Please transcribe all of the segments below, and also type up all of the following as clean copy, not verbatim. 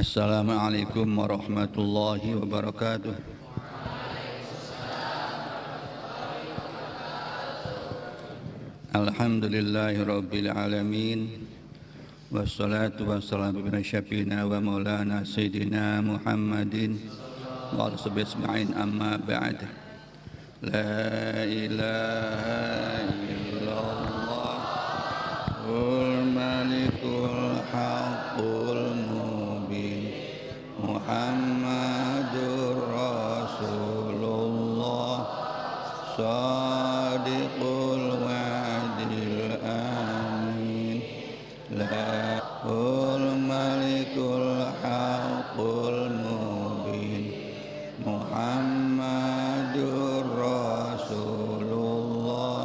Assalamualaikum warahmatullahi wabarakatuh. Alhamdulillahi rabbil alamin. Wassalatu wassalamu ala syafiina wa maulana sayyidina Muhammadin wa ala sahbihi amma ba'd. La ilaha illallah wal malikul haqqul mubin Muhammadur Rasulullah Sadiqul wa'dil amin Lahul malikul haqqul mubin Muhammadur Rasulullah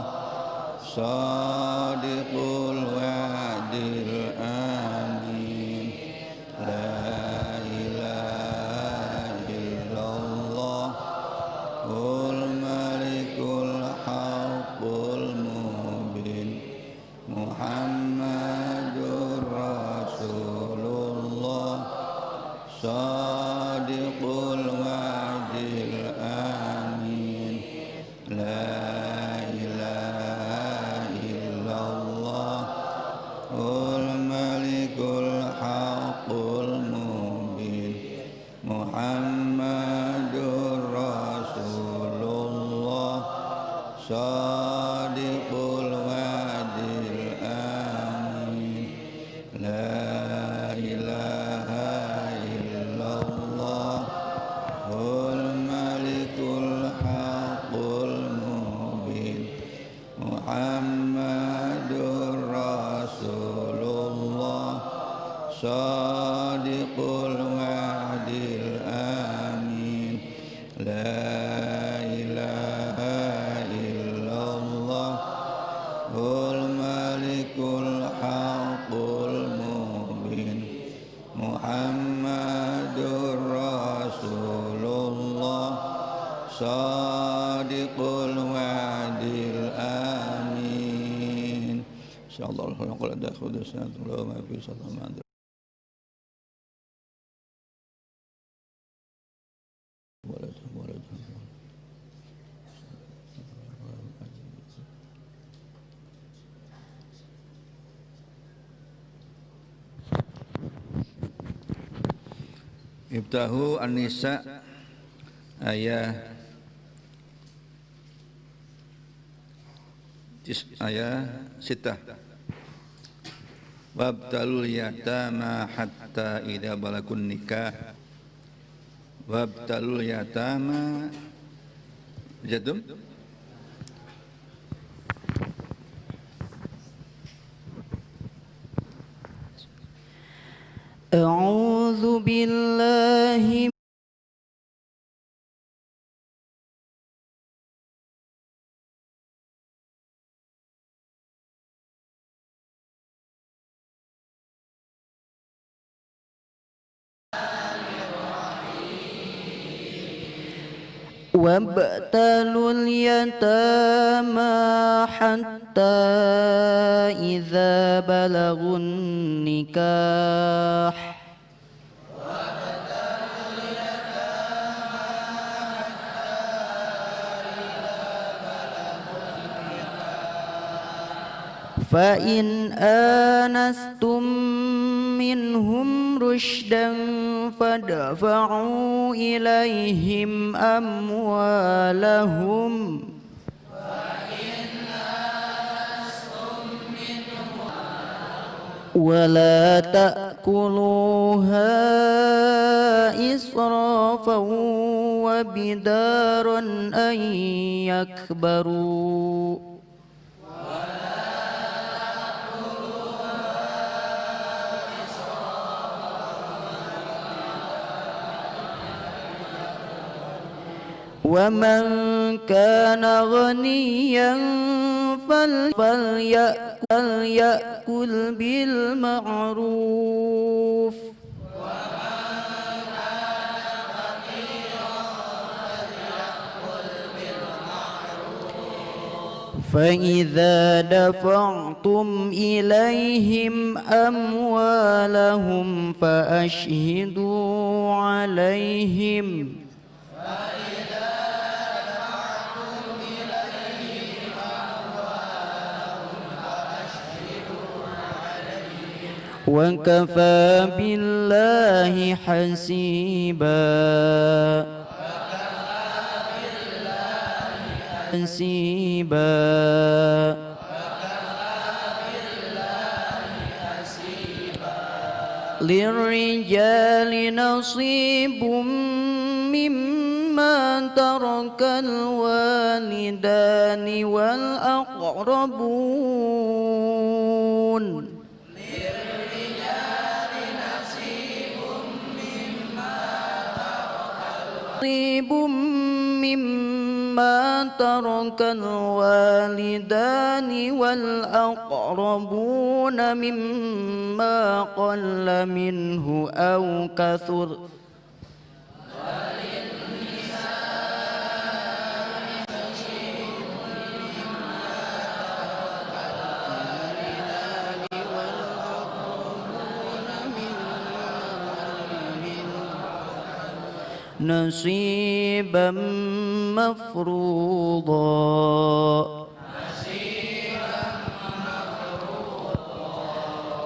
Sadiqul wa'dil amin La ilaha illallah Wal malikul haqqul mubin Muhammadur Rasulullah Sadiqul wa'dil amin La ilaha illallah Wal malikul haqqul mubin Muhammadur Rasulullah Sadiqul wa'dil amin La ilaha illallah Wal malikul haqqul mubin Muhammadur Rasulullah Sadiqul wa'dil amin La ilaha illallah Wal malikul haqqul mubin Muhammadur Rasulullah Sadiqul wa'dil amin Insyaallah qul dakhulu sanatullah ma fi sallallahu Ibtahu An-Nisa ayat 6 Wabtalul yatama hatta idza balagun nikah Wabtalul yatama jadum A'udzu billahi وابتلوا اليتامى حتى إذا بلغوا النكاح فإن آنستم منهم رشدا فادفعوا إليهم أموالهم ولا تأكلوها إسرافا وبدارا أن يكبروا ومن كان غنيا فليأكل بالمعروف فإذا دفعتم إليهم أموالهم فأشهدوا عليهم وكفى بالله حسيبا للرجال نصيب مما ترك الوالدان والأقربون نصيب مما ترك الوالدان والأقربون مما قل منه أو كثر نصيبا مفروضا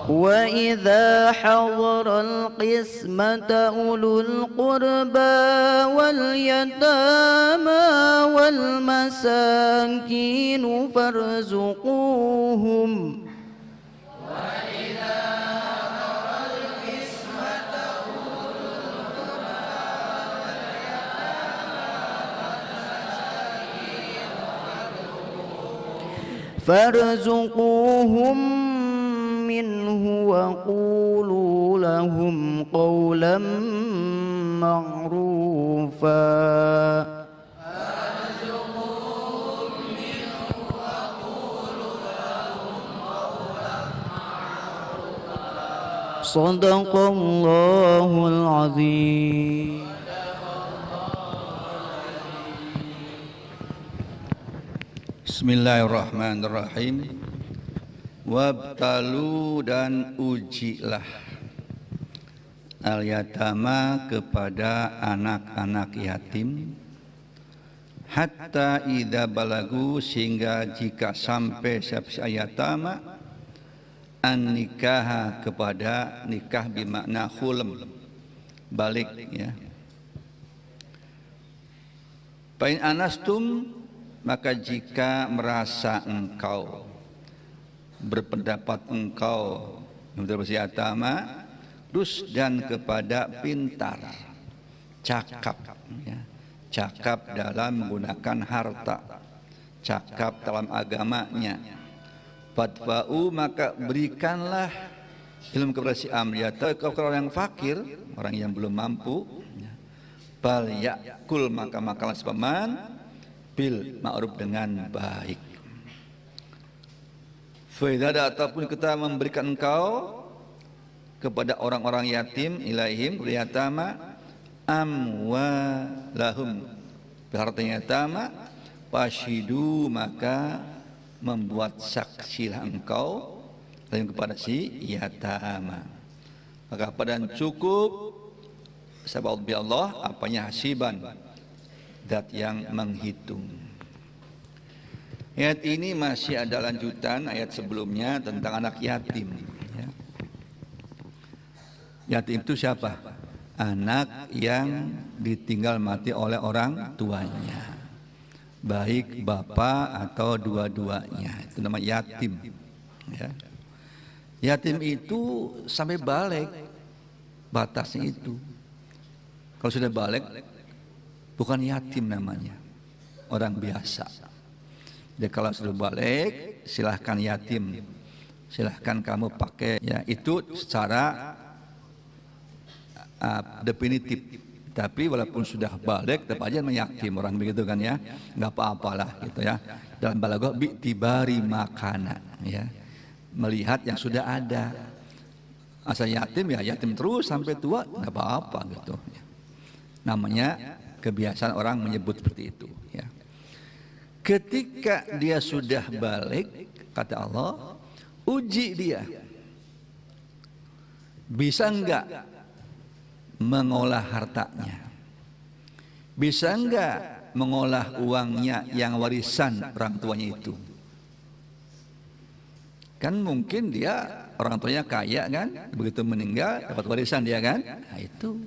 وإذا حضر القسمة أولو القربى واليتامى والمساكين فارزقوهم فارزقوهم منه وقولوا لهم قولا معروفا صدق الله العظيم. Bismillahirrahmanirrahim. Wabtalu dan ujilah al-yatama kepada anak-anak yatim hatta idza balagu sehingga jika sampai yatama an nikaha kepada nikah bermakna khulm balik ya. Pain anastum maka jika merasa engkau berpendapat engkau menjadi yatama rusdan kepada pintar cakap ya. Cakap dalam menggunakan harta, cakap dalam agamanya. Fadfa'u maka berikanlah ilmu kepada si amriyata kepada orang yang fakir, orang yang belum mampu. Bal yakul maka makalah sepaman bil ma'ruf dengan baik. Faidah ataupun kita memberikan engkau kepada orang-orang yatim ilaihim yatama amwalahum harta yatama fashidu maka membuat saksilah engkau kepada si yatama. Maka pada cukup sabab Allah apanya hasiban dat yang menghitung. Ayat ini masih ada lanjutan ayat sebelumnya tentang anak yatim. Ya. Yatim itu siapa? Anak yang ditinggal mati oleh orang tuanya, baik bapak atau dua-duanya. Itu nama yatim. Ya. Yatim itu sampai balik batasnya itu. Kalau sudah balik bukan yatim namanya, orang biasa. Jadi kalau sudah balik, silahkan yatim, silahkan kamu pakai. Ya itu secara definitif. Tapi walaupun sudah balik, tetap aja yatim orang begitu kan ya, nggak apa-apalah gitu ya. Dalam balaghah bi'tibari makana, ya melihat yang sudah ada. Asal yatim ya yatim terus sampai tua nggak apa-apa gitu. Namanya kebiasaan orang menyebut seperti itu ya. ketika dia sudah balik, kata Allah, uji dia. Bisa enggak mengolah hartanya? Bisa enggak mengolah uangnya yang warisan orang tuanya itu? Kan mungkin dia orang tuanya kaya kan, begitu meninggal dapat warisan dia kan? Nah itu.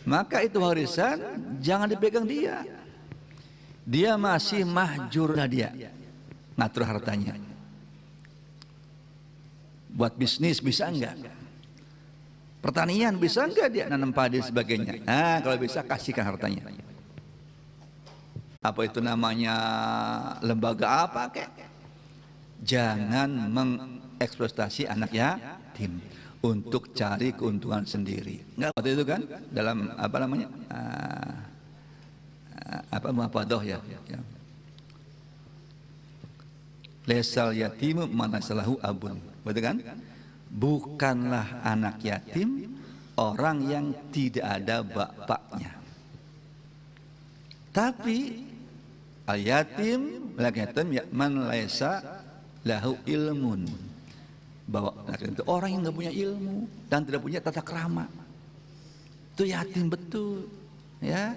Maka itu warisan jangan dipegang dia. Dia masih mahjur dia ngatur hartanya. Buat bisnis bisa enggak? Pertanian bisa enggak dia nanam padi sebagainya? Nah, kalau bisa kasihkan hartanya. Apa itu namanya lembaga apa kek? Jangan mengeksploitasi anak yatim untuk cari keuntungan sendiri. Enggak waktu itu kan dalam apa namanya? Apa muafadah ya. Lesal yatimu manasalahu abun. Betul kan? Bukanlah anak yatim orang yang tidak ada bapaknya. Tapi al yatim man laisa lahu ilmun. Bahwa itu orang yang nggak punya ilmu dan tidak punya tata krama. Itu yatim betul, ya.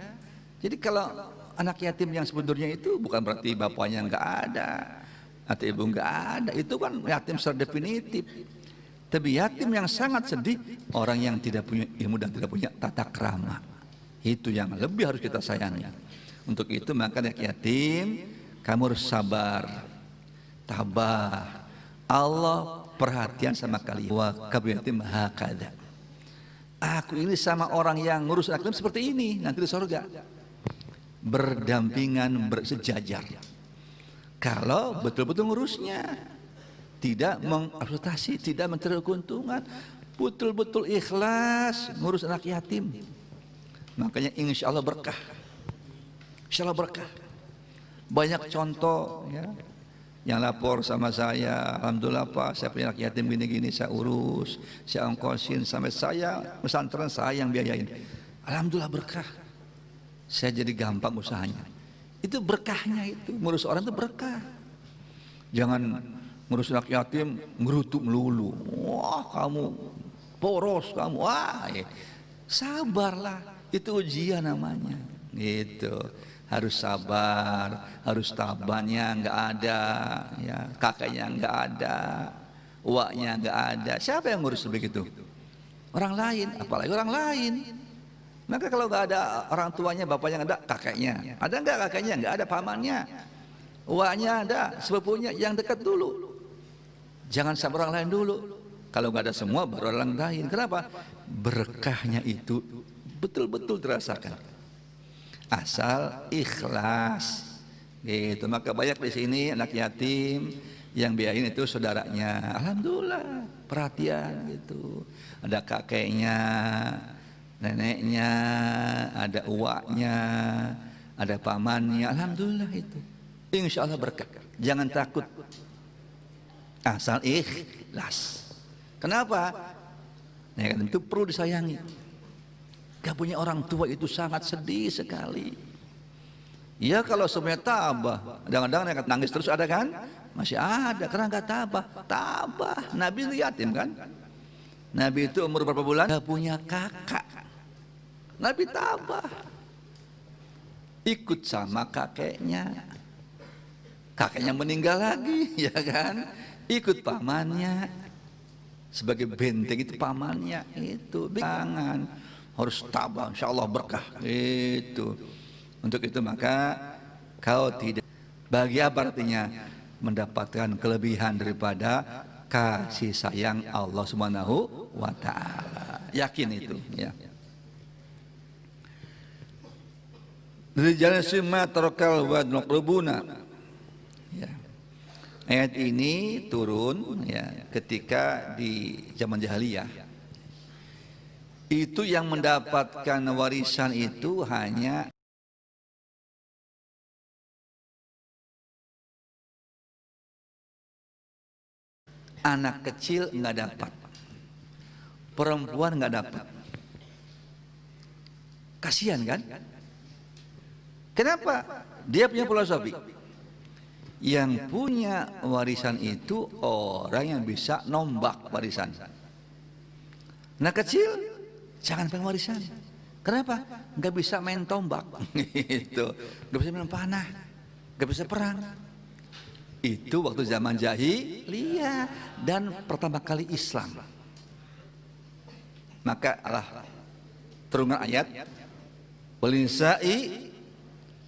Jadi kalau anak yatim yang sebenarnya itu bukan berarti bapaknya nggak ada atau ibu nggak ada, itu kan yatim secara definitif. Tapi yatim yang sangat sedih orang yang tidak punya ilmu dan tidak punya tata krama. Itu yang lebih harus kita sayangi. Untuk itu maka anak yatim kamu harus sabar, tabah. Allah perhatian sama kalian. Wa kabul yatim hakada. Aku ini sama orang yang ngurus anak yatim seperti ini nanti di surga. Berdampingan, bersejajar. Kalau betul-betul ngurusnya, tidak mengeksploitasi, tidak mencari keuntungan, betul-betul ikhlas ngurus anak yatim, makanya insya Allah berkah. Insya Allah berkah. Banyak contoh ya, yang lapor sama saya, alhamdulillah Pak, saya punya anak yatim gini-gini, saya urus, saya ongkosin, sampai saya pesantren saya yang biayain. Alhamdulillah berkah. Saya jadi gampang usahanya. Itu berkahnya itu, ngurus orang itu berkah. Jangan ngurus anak yatim ngerutuk melulu. Wah kamu poros kamu, wah ya. Sabarlah, itu ujian namanya. Gitu, harus sabar, harus tabannya nggak ada, ya kakaknya nggak ada, uaknya nggak ada. Siapa yang ngurus begitu? Orang lain, apalagi orang lain. Maka kalau nggak ada orang tuanya, bapaknya nggak ada, kakeknya ada nggak? Kakeknya nggak ada, pamannya, uaknya ada, sepupunya yang dekat dulu. Jangan sama orang lain dulu. Kalau nggak ada semua baru orang lain. Kenapa? Berkahnya itu betul-betul dirasakan. Asal ikhlas. Gitu. Maka banyak di sini anak yatim yang biayain itu saudaranya. Alhamdulillah perhatian gitu. Ada kakeknya, neneknya, ada uaknya, ada pamannya. Alhamdulillah itu. Insya Allah berkah. Jangan takut. Asal ikhlas. Kenapa? Ya, itu perlu disayangi. Gak punya orang tua itu sangat sedih sekali. Ya kalau semuanya tabah, kadang-kadang nangis terus ada kan? Masih ada, karena gak tabah. Tabah. Nabi itu yatim kan? Nabi itu umur berapa bulan? Gak punya kakak. Nabi tabah. Ikut sama kakeknya. Kakeknya meninggal lagi, ya kan? Ikut pamannya. Sebagai benteng itu pamannya. Itu jangan. Harus tabah, insya Allah berkah. Itu. Untuk itu maka kau tidak. Bagi apa artinya? Mendapatkan kelebihan daripada kasih sayang Allah Subhanahu wa ta'ala. Yakin itu, ya. Dari jalan sima tarokal wa naqrubuna. Ya. Ayat ini turun ya ketika di zaman jahiliyah. Itu yang mendapatkan warisan itu hanya anak kecil nggak dapat, perempuan nggak dapat. Kasihan kan? Kenapa? Dia punya filosofi. Yang punya warisan itu orang yang bisa nombak warisan. Nah kecil jangan pengen warisan. Kenapa? Nggak bisa main tombak, itu, nggak bisa main panah, nggak bisa perang. Itu waktu zaman jahiliyah dan pertama kali Islam. Maka Allah turunkan ayat, walinsai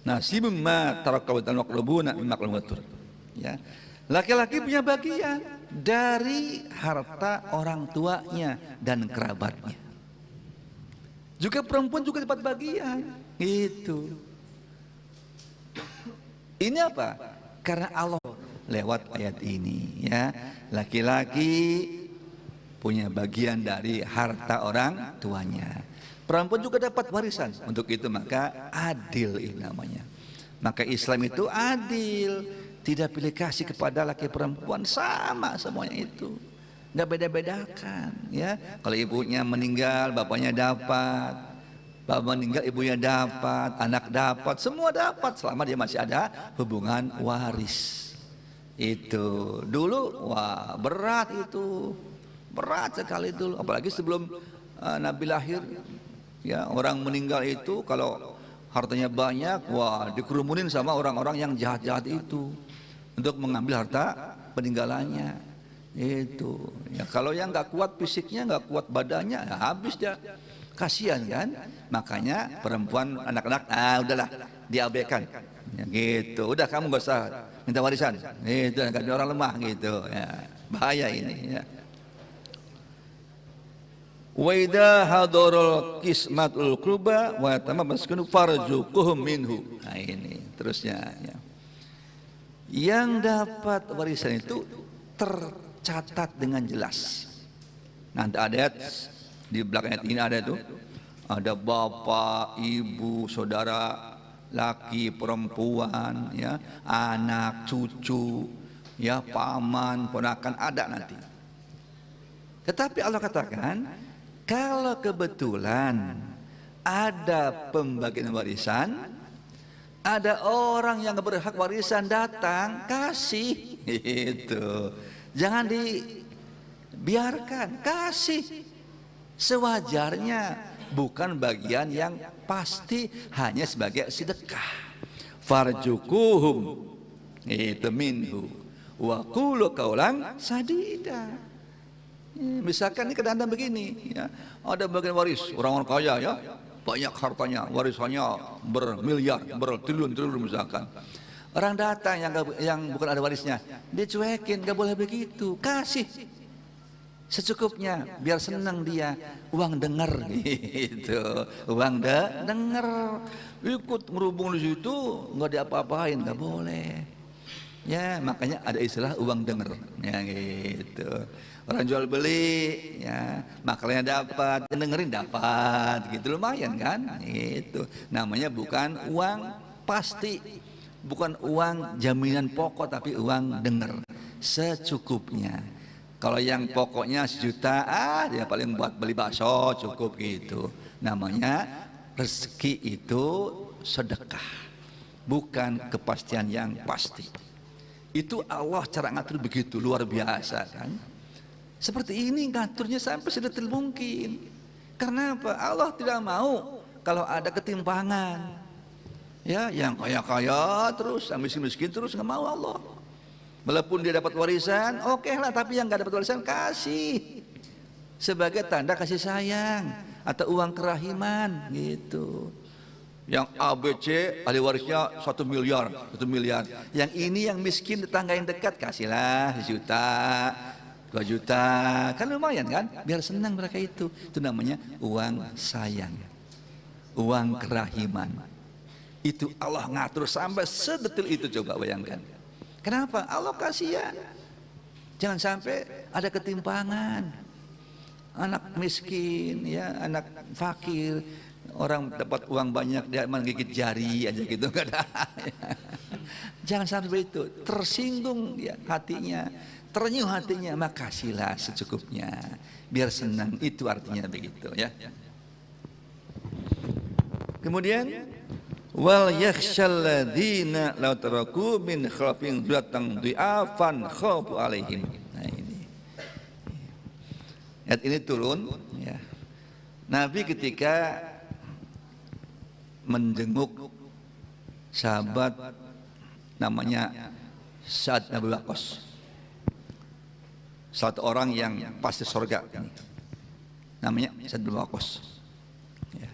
nasibum ma tarakau dan waqlubuna mimma qalumatur. Ya. Laki-laki punya bagian dari harta orang tuanya dan kerabatnya. Juga perempuan juga dapat bagian. Itu. Ini apa? Karena Allah lewat ayat ini, ya. Laki-laki punya bagian dari harta orang tuanya. Perempuan juga dapat warisan. Untuk itu maka adil ini namanya. Maka Islam itu adil, tidak pilih kasih kepada laki perempuan, sama semuanya itu. Nggak beda-bedakan, ya. Kalau ibunya meninggal, bapaknya dapat. Bapak meninggal, ibunya dapat, anak dapat, semua dapat selama dia masih ada hubungan waris. Itu dulu wah berat itu. Berat sekali dulu, apalagi sebelum Nabi lahir. Ya, orang meninggal itu kalau hartanya banyak, wah dikerumunin sama orang-orang yang jahat-jahat itu untuk mengambil harta peninggalannya. Itu. Ya, kalau yang nggak kuat fisiknya, nggak kuat badannya, ya habis dia. Kasihan kan? Makanya perempuan, anak-anak, udahlah diabaikan. Ya, gitu. Udah kamu nggak usah minta warisan. Itu kan orang lemah gitu. Ya, bahaya ini. Ya. Wa idza hadarul qismatul qurba wa tamaskunu farzuquhum minhu. Nah ini terusnya ya. Yang dapat warisan itu tercatat dengan jelas. Nanti ada di belakang ayat ini ada itu. Ada bapak, ibu, saudara, laki, perempuan, ya, anak, cucu, ya, paman, ponakan ada nanti. Tetapi Allah katakan kalau kebetulan ada pembagian warisan, ada orang yang berhak warisan datang, kasih. Itu. Jangan dibiarkan, kasih sewajarnya, bukan bagian yang pasti hanya sebagai sedekah. Farjukuhum itu minhu wa qulu qaulan sadida. Misalkan ini keadaan begini, ya, ada bagian waris orang-orang kaya, ya, banyak hartanya, warisannya bermiliar, bertriliun-triliun misalkan. Orang datang yang bukan ada warisnya, dicuekin, nggak boleh begitu, kasih secukupnya, biar senang dia. Uang denger, gitu, uang denger, ikut ngerubung di situ, nggak diapa-apain, nggak boleh. Ya, makanya ada istilah uang denger, ya gitu. Orang jual beli, ya, makalnya dapat, dengerin dapat, gitu lumayan kan? Itu namanya bukan uang pasti, bukan uang jaminan pokok, tapi uang denger, secukupnya. Kalau yang pokoknya 1 juta, dia paling buat beli bakso cukup gitu. Namanya rezeki itu sedekah, bukan kepastian yang pasti. Itu Allah cara ngatur begitu luar biasa kan? Seperti ini ngaturnya sampai sedetil mungkin. Karena apa? Allah tidak mau kalau ada ketimpangan. Ya, yang kaya-kaya terus, yang miskin-miskin terus, nggak mau Allah. Walaupun dia dapat warisan, oke lah, tapi yang nggak dapat warisan kasih sebagai tanda kasih sayang atau uang kerahiman gitu. Yang ABC ahli warisnya 1 miliar, 1 miliar. Yang ini yang miskin tetangga yang dekat kasihlah 1 juta, 2 juta, kan lumayan kan? Biar senang mereka itu. Itu namanya uang sayang, uang kerahiman. Itu Allah ngatur sampai sedetil itu, coba bayangkan. Kenapa? Allah kasihan. Jangan sampai ada ketimpangan. Anak miskin, ya, anak fakir, orang dapat uang banyak dia menggigit jari aja gitu, nggak ada. Jangan sampai itu, tersinggung dia hatinya, terenyuh hatinya, maka kasihlah secukupnya, biar senang. Itu artinya begitu, ya. Kemudian wal yakhshal ladzina law taraku min khalfihim dzurriyyatan dhi'afan khafu alaihim. Nah ini. Ayat ini turun ya. Nabi ketika menjenguk sahabat namanya Sa'ad bin Abi Waqqas, satu orang yang pasti surga ini. Namanya Sa'ad bin Abi Waqqas. Ya.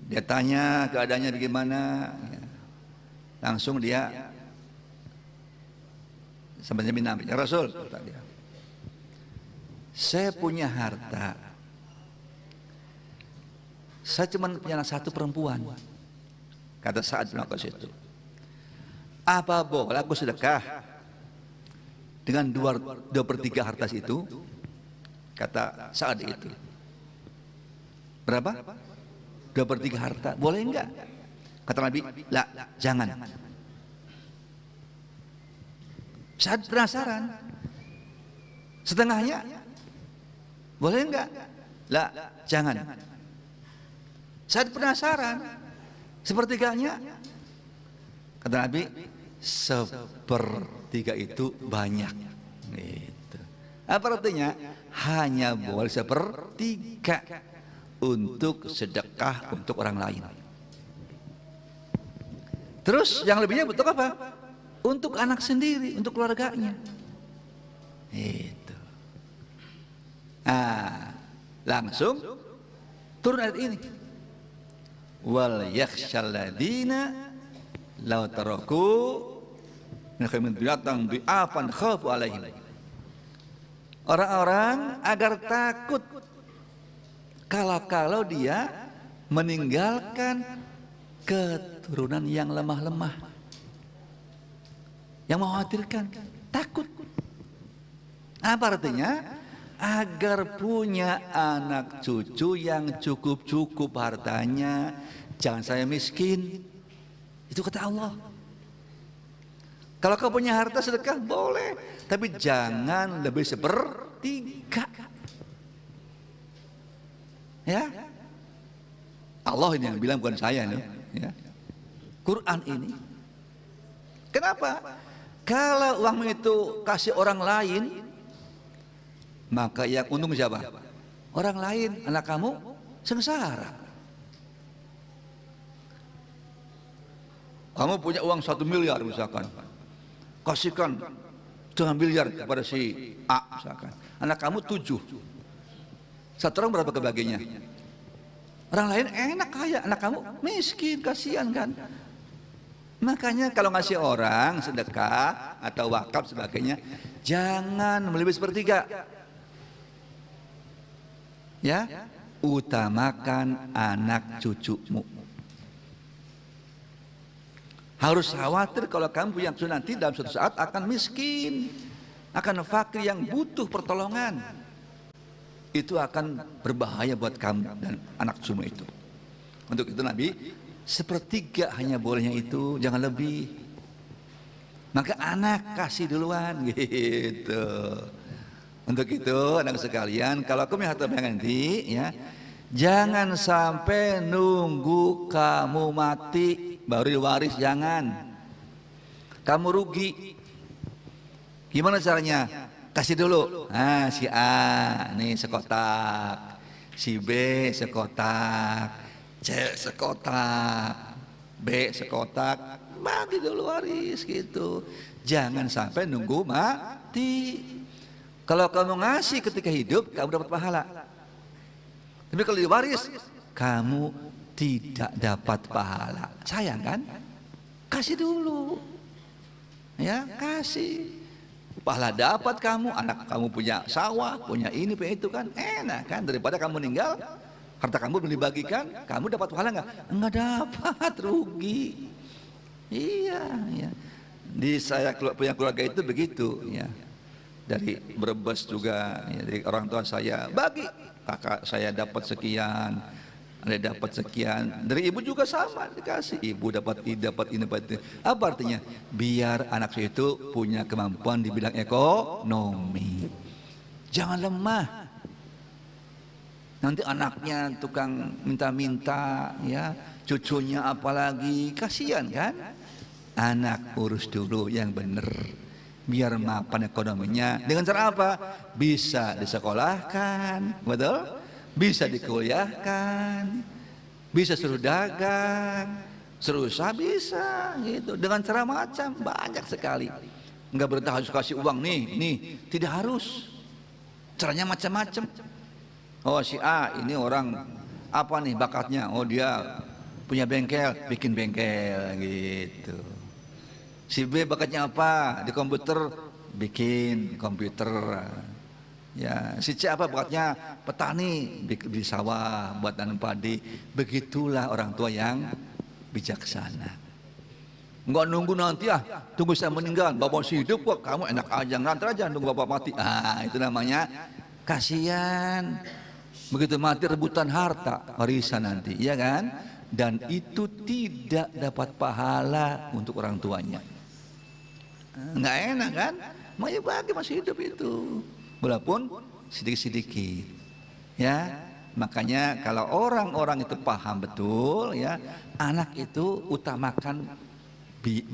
Dia tanya keadaannya bagaimana, ya. Langsung dia sampai Nabi, ya Rasul, kata dia, saya punya harta, saya cuma punya satu perempuan, kata Sa'ad bin Abi Waqqas itu. Apa boleh aku sedekah dengan 2/3 harta itu? Kata Sa'ad itu. Berapa? 2/3 harta. Boleh enggak? Kata Nabi, lah, jangan. Sa'ad penasaran. Setengahnya? Boleh enggak? Lah, jangan. Sa'ad penasaran. Sepertiganya? Kata Nabi, 1/3 itu banyak. Gitu. Apa artinya? Hanya boleh 1/3 untuk sedekah untuk orang lain. Terus yang lebihnya untuk apa? Untuk anak sendiri, untuk keluarganya. Itu. Nah, langsung turun ayat ini. Wal yakhshal ladzina law taraku min khaimin biatan bi'afan khafu alaihim. Orang-orang agar takut kalau dia meninggalkan keturunan yang lemah-lemah, yang mengkhawatirkan, takut. Apa artinya? Agar punya anak cucu yang cukup-cukup hartanya, jangan saya miskin. Itu kata Allah. Kalau kau punya harta sedekah boleh, tapi jangan lebih 1/3. Ya, Allah ini yang bilang, bukan saya nih. Ya. Quran ini. Kenapa? Kalau uang itu kasih orang lain, maka yang untung siapa? Orang lain, anak kamu sengsara. Kamu punya uang 1 miliar misalkan, kasihkan 1 miliar kepada si A misalkan. Anak kamu 7. Satu orang berapa kebagiannya? Orang lain enak kaya, anak kamu miskin, kasihan kan? Makanya kalau ngasih orang sedekah atau wakaf sebagainya, jangan melebihi 1/3. Ya, utamakan anak cucumu. Harus khawatir kalau kamu punya cucu nanti dalam suatu saat akan miskin, akan fakir yang butuh pertolongan. Itu akan berbahaya buat kamu dan anak cucumu itu. Untuk itu Nabi, 1/3 hanya bolehnya itu, jangan lebih. Maka anak kasih duluan gitu. Untuk itu anak sekalian, kalau kamu harta nanti, ya, jangan sampai nunggu kamu mati baru diwaris, jangan. Kamu rugi. Gimana caranya? Kasih dulu. Nah, si A nih sekotak, si B sekotak, C sekotak, B sekotak, bagi dulu waris gitu. Jangan sampai nunggu mati. Kalau kamu ngasih ketika hidup, kamu dapat pahala. Tapi kalau diwaris, kamu tidak dapat pahala. Sayang kan? Kasih dulu. Ya, kasih. Pahala dapat kamu, anak kamu punya sawah, punya ini, punya itu kan. Enak kan? Daripada kamu meninggal, harta kamu belum dibagikan, kamu dapat pahala enggak? Enggak dapat, rugi. Iya, ya. Di saya punya keluarga itu begitu, ya. Dari Brebes juga, ya, dari orang tua saya bagi, kakak saya dapat sekian, ada dapat sekian, dari ibu juga sama dikasih, ibu dapat ini, dapat ini, dapat ini. Apa artinya? Biar anak saya itu punya kemampuan di bidang ekonomi, jangan lemah. Nanti anaknya tukang minta-minta, ya, cucunya apalagi, kasihan kan? Anak urus dulu yang bener, biar mapan ekonominya. Dengan cara apa? Bisa disekolahkan, betul? Bisa dikuliahkan, bisa suruh dagang, suruh usaha bisa gitu. Dengan cara macam banyak sekali. Enggak berarti harus kasih uang nih, tidak harus. Caranya macam-macam. Oh si A ini orang apa nih bakatnya? Oh dia punya bengkel, bikin bengkel gitu. Si B bakatnya apa? Di komputer, bikin komputer. Ya, si C apa bakatnya? Petani, di sawah buat nanam padi. Begitulah orang tua yang bijaksana. Enggak nunggu nanti tunggu saya meninggal, bapak masih hidup kok, kamu enak aja ngantar aja nunggu bapak mati. Itu namanya kasihan. Begitu mati rebutan harta warisan nanti, ya kan? Dan itu tidak dapat pahala untuk orang tuanya. Enggak enak kan? Mau bagi masih hidup itu, walaupun sedikit-sedikit. Ya, makanya kalau orang-orang itu paham betul, ya, anak itu utamakan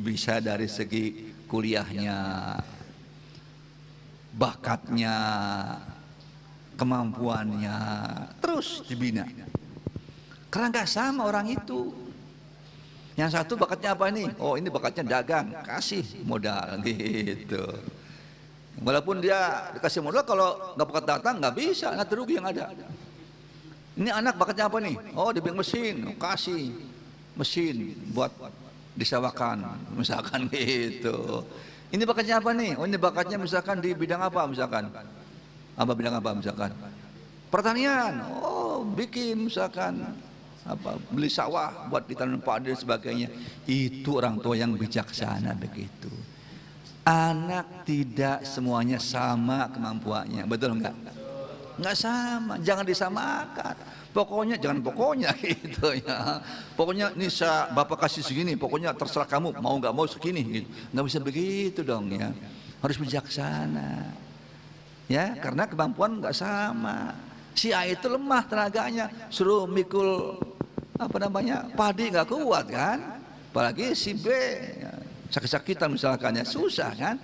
bisa dari segi kuliahnya, bakatnya, kemampuannya, terus dibina. Karena nggak sama orang itu. Yang satu bakatnya apa nih? Oh ini bakatnya dagang, kasih modal gitu. Walaupun dia dikasih modal, kalau nggak bakat datang nggak bisa, nanti rugi yang ada. Ini anak bakatnya apa nih? Oh di bidang mesin, kasih mesin buat disewakan, misalkan gitu. Ini bakatnya apa nih? Oh ini bakatnya misalkan di bidang apa misalkan? Apa bidang apa misalkan? Pertanian. Oh bikin misalkan apa? Beli sawah buat ditanam padi dan sebagainya. Itu orang tua yang bijaksana begitu. Anak tidak semuanya sama kemampuannya, betul enggak? Enggak sama, jangan disamakan. Pokoknya jangan pokoknya gitu ya. Pokoknya ini bapak kasih segini, pokoknya terserah kamu mau nggak mau segini gitu. Nggak bisa begitu dong ya. Harus bijaksana. Ya, karena kemampuan nggak sama. Si A itu lemah tenaganya, suruh mikul apa namanya padi nggak kuat kan. Apalagi si B ya, sakit-sakitan misalkan ya susah kan.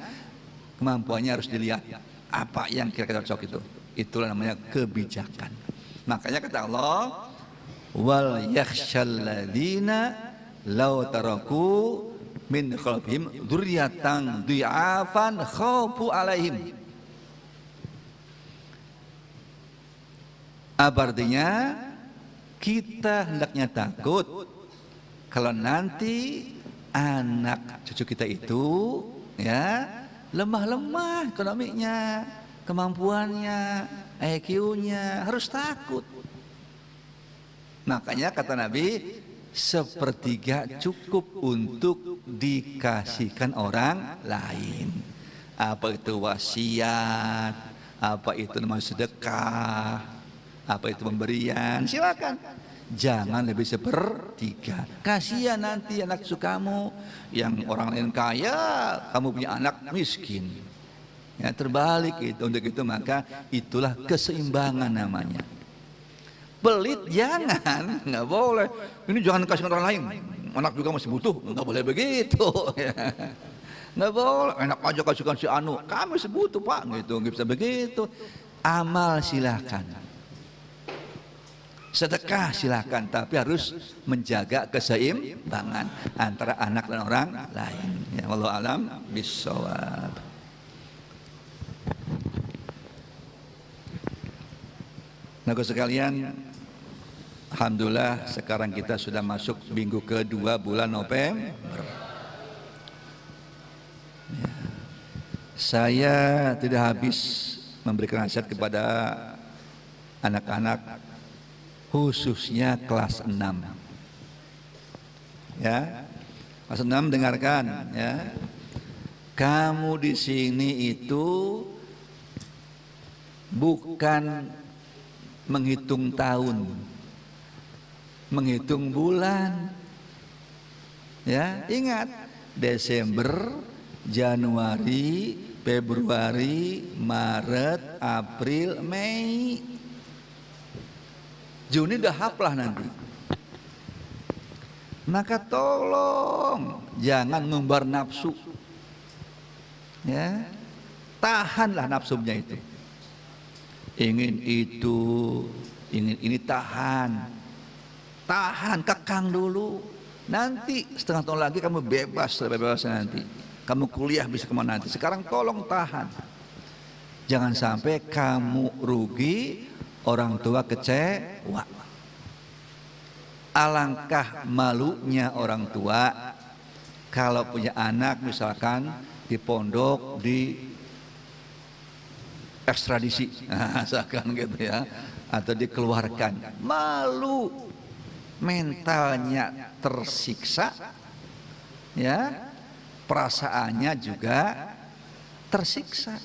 Kemampuannya harus dilihat apa yang kira-kira cocok itu. Itulah namanya kebijakan. Makanya kata Allah, wal yakhshal ladzina law taraku min khalfihim dzurriyyatan dhi'afan khaufu alaihim. Apa artinya? Kita hendaknya takut kalau nanti anak cucu kita itu ya lemah-lemah ekonominya, kemampuannya, IQ-nya, harus takut. Makanya kata Nabi, sepertiga cukup untuk dikasihkan orang lain. Apa itu wasiat, apa itu namanya sedekah, apa itu pemberian, silakan. Jangan lebih sepertiga. Kasihan nanti anak cucu kamu yang orang lain kaya, kamu punya anak miskin. Ya, terbalik itu. Untuk itu maka itulah keseimbangan namanya. Pelit jangan, nggak boleh. Ini jangan kasih orang lain. Anak juga masih butuh, nggak boleh begitu. Nggak boleh. Enak aja kasihkan si Anu. Kami masih butuh pak, gitu. Nggak bisa begitu. Amal silakan. Sedekah silakan, tapi harus menjaga keseimbangan antara anak dan orang lain. Ya, wallahu alam bissawab. Nah sekalian, alhamdulillah sekarang kita sudah masuk minggu kedua bulan November. Ya. Saya tidak habis memberikan nasihat kepada anak-anak, khususnya kelas 6. Ya, kelas 6 dengarkan ya. Kamu di sini itu bukan menghitung tahun, menghitung bulan. Ya, ingat Desember, Januari, Februari, Maret, April, Mei. Juni udah hafal nanti. Maka tolong jangan ngumbar nafsu. Ya. Tahanlah nafsunya itu. Ingin itu, ingin ini tahan. Tahan, kekang dulu. Nanti setengah tahun lagi kamu bebas nanti. Kamu kuliah bisa kemana nanti. Sekarang tolong tahan. Jangan sampai kamu rugi, orang tua kecewa. Alangkah malunya orang tua kalau punya anak misalkan di pondok di ekstradisi, misalkan gitu ya, atau dikeluarkan, malu, mentalnya tersiksa, ya, perasaannya juga tersiksa.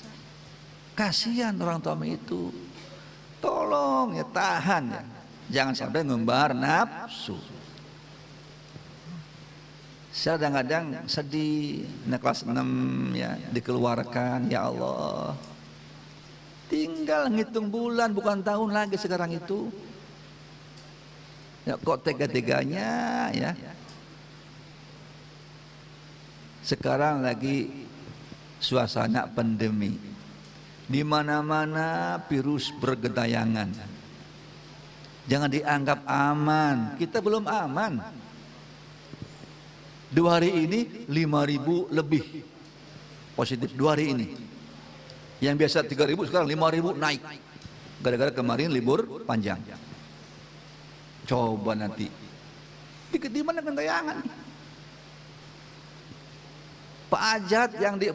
Kasihan orang tua itu, tolong ya tahan ya, jangan sampai ngumbar nafsu. Saya kadang-kadang sedih, kelas 6 ya dikeluarkan, ya Allah. Tinggal ngitung bulan bukan tahun lagi sekarang itu. Ya kok tega-teganya ya. Sekarang lagi suasana pandemi. Di mana-mana virus bergentayangan. Jangan dianggap aman, kita belum aman. 2 hari ini 5.000 lebih positif 2 hari ini. Yang biasa 3.000 sekarang 5.000 naik. Gara-gara kemarin libur panjang. Coba nanti di mana gentayangan? Pak Ajat yang di